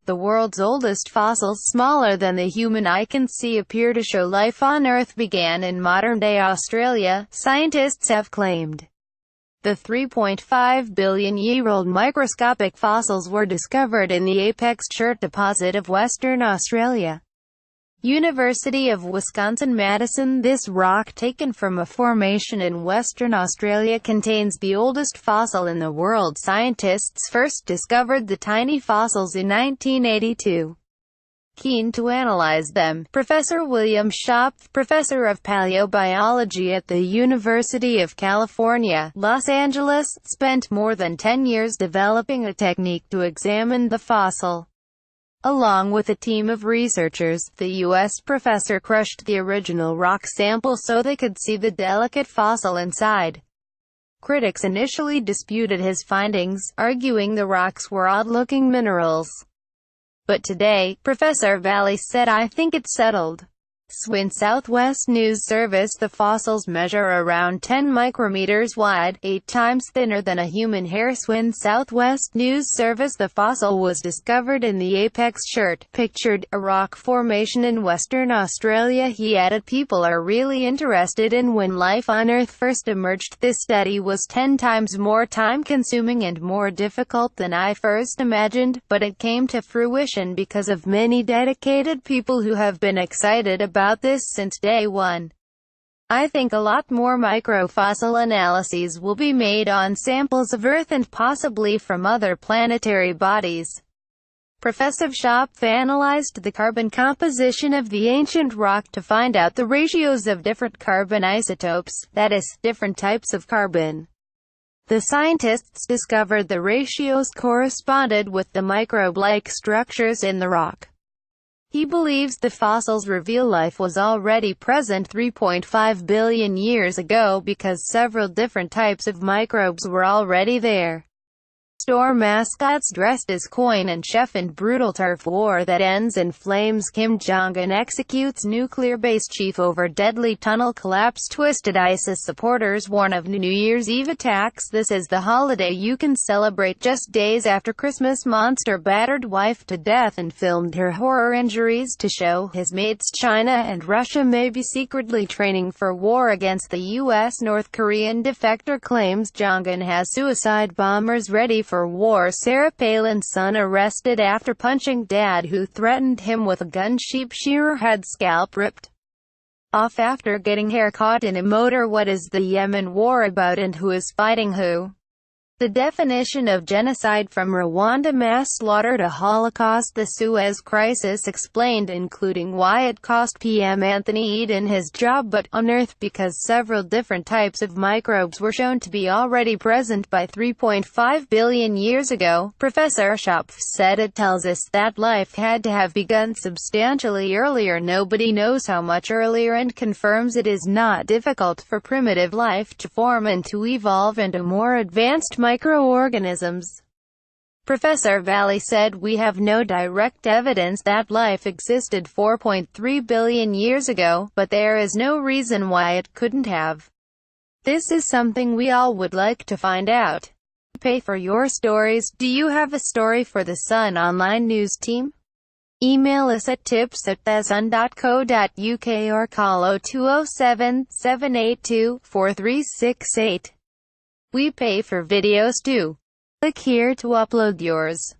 The world's oldest fossils, smaller than the human eye can see, appear to show life on Earth began in modern-day Australia, scientists have claimed. The 3.5 billion-year-old microscopic fossils were discovered in the Apex Chert deposit of Western Australia. University of Wisconsin-Madison. This rock, taken from a formation in Western Australia, contains the oldest fossil in the world. Scientists first discovered the tiny fossils in 1982. Keen to analyze them, Professor William Schopf, professor of paleobiology at the University of California, Los Angeles, spent more than 10 years developing a technique to examine the fossil. Along with a team of researchers, the U.S. professor crushed the original rock sample so they could see the delicate fossil inside. Critics initially disputed his findings, arguing the rocks were odd-looking minerals. But today, Professor Valley said, "I think it's settled." SWIN Southwest News Service. The fossils measure around 10 micrometers wide, 8 times thinner than a human hair. SWIN Southwest News Service. The fossil was discovered in the Apex Chert, pictured, a rock formation in Western Australia. He added, "People are really interested in when life on Earth first emerged. This study was 10 times more time-consuming and more difficult than I first imagined, but it came to fruition because of many dedicated people who have been excited about this since day one. I think a lot more microfossil analyses will be made on samples of Earth and possibly from other planetary bodies." Professor Schopf analyzed the carbon composition of the ancient rock to find out the ratios of different carbon isotopes, that is, different types of carbon. The scientists discovered the ratios corresponded with the microbe-like structures in the rock. He believes the fossils reveal life was already present 3.5 billion years ago because several different types of microbes were already there. Store mascots dressed as coin and chef in brutal turf war that ends in flames. Kim Jong-un executes nuclear base chief over deadly tunnel collapse. Twisted ISIS supporters warn of New Year's Eve attacks. This is the holiday you can celebrate just days after Christmas. Monster battered wife to death and filmed her horror injuries to show his mates. China and Russia may be secretly training for war against the U.S. North Korean defector claims Jong-un has suicide bombers ready for war. Sarah Palin's son arrested after punching dad who threatened him with a gun. Sheep shearer had scalp ripped off after getting hair caught in a motor. What is the Yemen war about and who is fighting who? The definition of genocide, from Rwanda mass slaughter to Holocaust. The Suez Crisis explained, including why it cost PM Anthony Eden his job, but on Earth because several different types of microbes were shown to be already present by 3.5 billion years ago. Professor Schopf said it tells us that life had to have begun substantially earlier. Nobody knows how much earlier, and confirms it is not difficult for primitive life to form and to evolve into more advanced microorganisms. Professor Valley said, "We have no direct evidence that life existed 4.3 billion years ago, but there is no reason why it couldn't have. This is something we all would like to find out." Pay for your stories. Do you have a story for the Sun Online News team? Email us at tips@thesun.co.uk or call 0207-782-4368. We pay for videos too. Click here to upload yours.